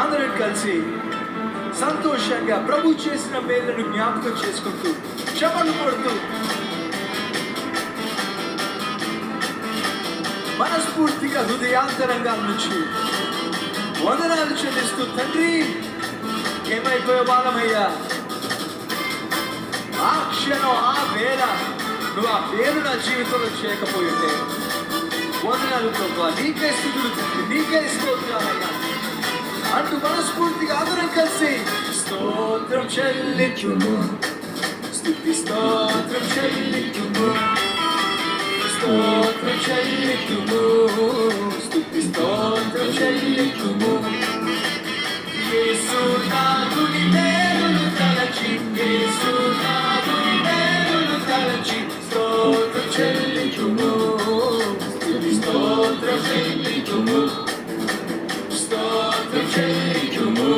అందరం కలిసి సంతోషంగా ప్రభు చేసిన మేలును జ్ఞాపకం చేసుకుంటూ క్షమలు కొడుతూ మనస్ఫూర్తిగా హృదయాంతరంగాల నుంచి వందనాలు చెల్లిస్తూ, తండ్రి ఏమైపోయే వాళ్ళమయ్యా, ఆ క్షణం ఆ వేళ నువ్వు ఆ పేరు నా జీవితంలో చేయకపోయింటే వందనాలు ప్రభు, నీకే స్థుతులు, నీకే స్తోత్రాలయ్యా అంటూ మనస్ఫూర్తిగా అందరం కలిసి స్తోత్రం చెల్లించుము, స్తుతి స్తోత్రం చెల్లించుము, స్తోత్రం చెల్లించుము, స్తుతి స్తోత్రం చెల్లించుము. యేసు నాథుని మేలును తలచి, యేసు నాథుని మేలును తలచి స్తోత్రం చెల్లించుము, స్తుతి స్తోత్రం చెల్లించుము, స్తోత్రం చెల్లించుము,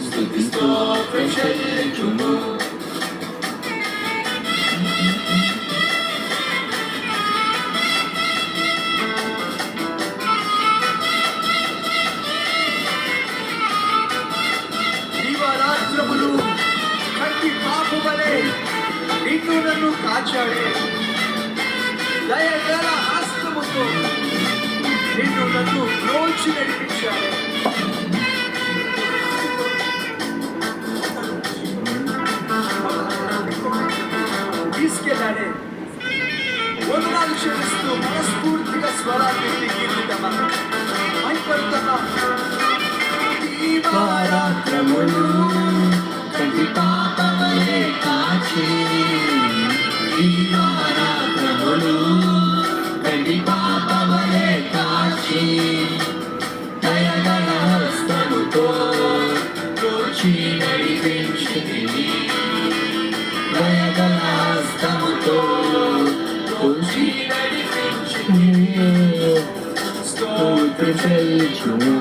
స్తుతి స్తోత్రం చెల్లించుము. దివారాత్రములు కంటి పాపు వలె నిన్ను నన్ను కాచాడే, దయగల హస్తముతో నిన్ను నన్ను రోజు నడిపించాడు. తీసుకెళ్ళాడే. వందనాలు చెల్లిస్తూ మనస్ఫూర్తిగా స్వరాన్ని కీర్తిద్దామా, మైపడతామా. దీవారాత్రములు కంటి పాప వలె కాచి, దీవారాత్రములు కంటి పాప వలె కాచి, దయగల హస్తముతో రోజు నడిపించితివి, దయగల హస్తముతో రోజు నడిపించితివి. స్తోత్రం చెల్లించుము,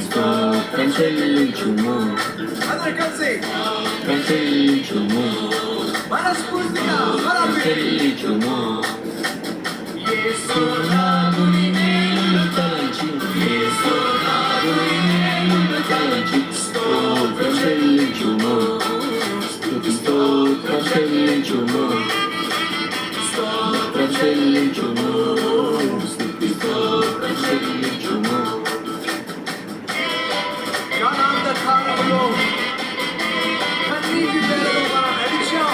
స్తోత్రం చెల్లించుము, స్తోత్రం చెల్లించుము, మనస్ఫూర్తిగా చెల్లించుము. యేసు నాథుని మేలును తలచి, యేసు నాథుని మేలును తలచి స్తోత్రం చెల్లించుము, స్తుతి స్తోత్రం చెల్లించుము, స్తోత్రం చెల్లించుము, స్తుతి స్తోత్రం చెల్లించుము. జ్ఞానాంధకారంలో కన్నీటి వేళలో మనం నడిచాం.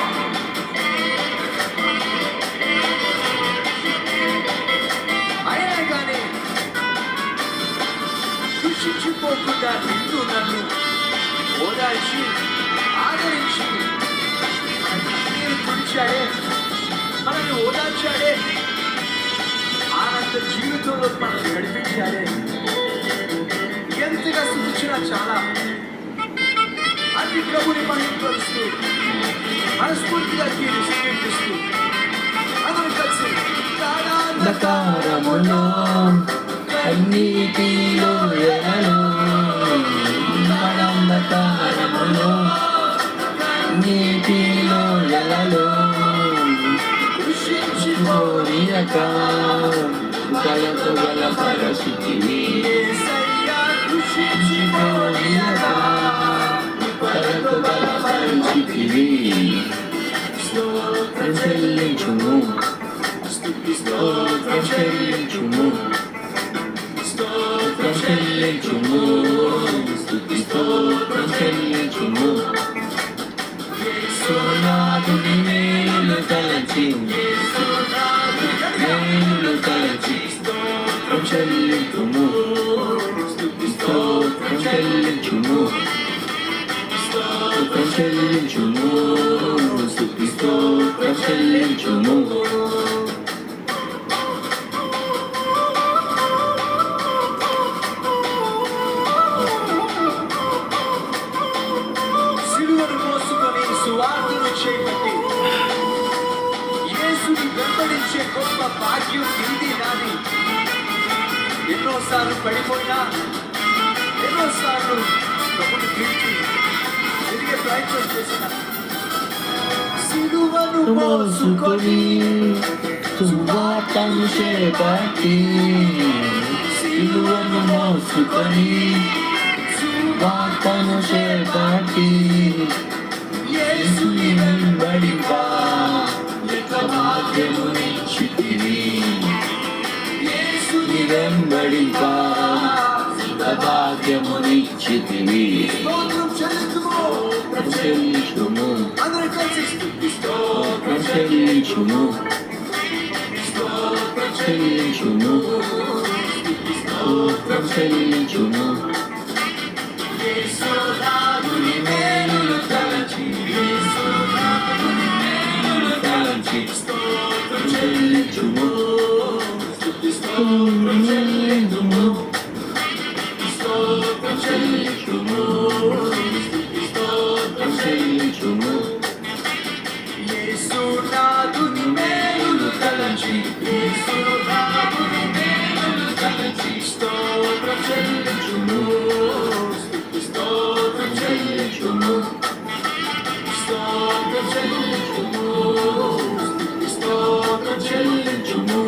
అయినా కానీ కృషించిపోకుండా నిన్ను నన్ను ఓదార్చి ఆదరించి కన్నీరు తుడిచాడే, మనల్ని ఓదార్చాడే, ఆనంద జీవితంలో మనల్ని నడిపించాడే. ఎంతగా స్థుతించినా చాలా. అన్ని ప్రభుని మహిమపరుస్తూ మనస్ఫూర్తిగా కీర్తిస్తూ అందరం కలిసి అంధకారములో కన్నీటిలో ఎలలో, అంధకారములో నీటిలో ఎలలో కృషించిపోనియక కలతో గల పరిస్థితిని, కృషించిపోనియక కలతో గల పరిస్థితిని. స్తోత్రం చెల్లించుము, స్తోత్రం చెల్లించుము, స్తోత్రం చెల్లించుము, స్తుతి స్తోత్రం చెల్లించుము. యేసు నాథుని మేలును తలచి, మేలును తలచి స్తోత్రం చెల్లించుము, స్తుతి స్తోత్రం చెల్లించుము, స్తోత్రం చెల్లించుము, స్తుతి స్తోత్రం చెల్లించుము. సిలువను మోసుకొని సువార్తను చేపట్టి యేసుని వెంబడించే గొప్ప భాగ్యం ఇది నాది. ఎన్నోసార్లు పడిపోయినా, ఎన్నోసార్లు ప్రభుని పిలిచి తిరిగే ప్రయత్నం చేసిన, సిలువను మోసుకొని సువార్తను చేపట్టి, సిలువను మోసుకొని వార్తను చేపట్టి యేసుని వెంబడింపా ఎంత భాగ్యమునిచ్చితివి యేసుని వెంబడింపా ఎంత భాగ్యమునిచ్చితివి స్తోత్రం చెల్లించుము. చెల్లించుము అందరూ కలిసి స్తోత్రం చెల్లించుము చెల్లించుము స్తోత్రం చెల్లించుము యేసునాథుని మేలులు తలచి యేసునాథుని మేలులు తలచి స్తోత్రం చెల్లించుము స్తోత్రం చెల్లించుము స్తోత్రం చెల్లించుము స్తోత్రం చెల్లించుము యేసునాథుని మేలులు తలచి యేసునాథుని మేలులు తలచి స్తోత్రం చెల్లించుము. స్తోత్రం చెల్లించుము స్తోత్రం చెల్లించుము స్తోత్రం చెల్లించుము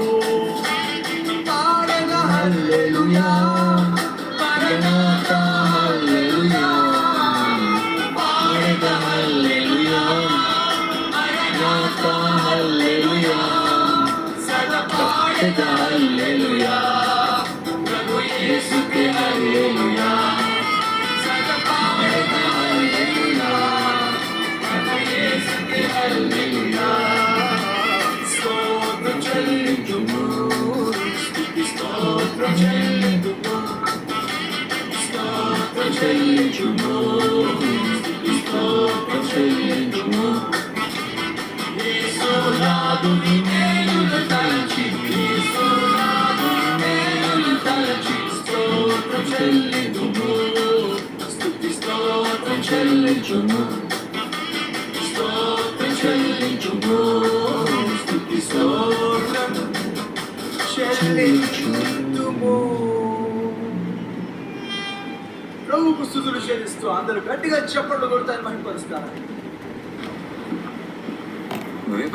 పాడగా హల్లెలూయా పాడగా హల్లెలూయా పాడగా హల్లెలూయా పాడగా హల్లెలూయా పాడగా హల్లెలూయా ప్రభు యేసుకే హల్లెలూయా పాడగా హల్లెలూయా ప్రభు యేసుకే హల్లెలూయా స్తోత్రం చెల్లించుము స్తోత్రం చెల్లించుము స్తోత్రం చెల్లించుము స్తోత్రం చెల్లించుము యేసునాథుని మేలులు తలచి యేసునాథుని మేలులు తలచి స్తోత్రం చెల్లించుము స్తోత్రం చెల్లించుము స్తోత్రం చెల్లించుము స్తోత్రం చెల్లించుము. ప్రభువుకు స్తుతులు చెల్లిస్తూ అందరూ గట్టిగా చప్పట్లు కొడతారు, మహిమపరుస్తారు.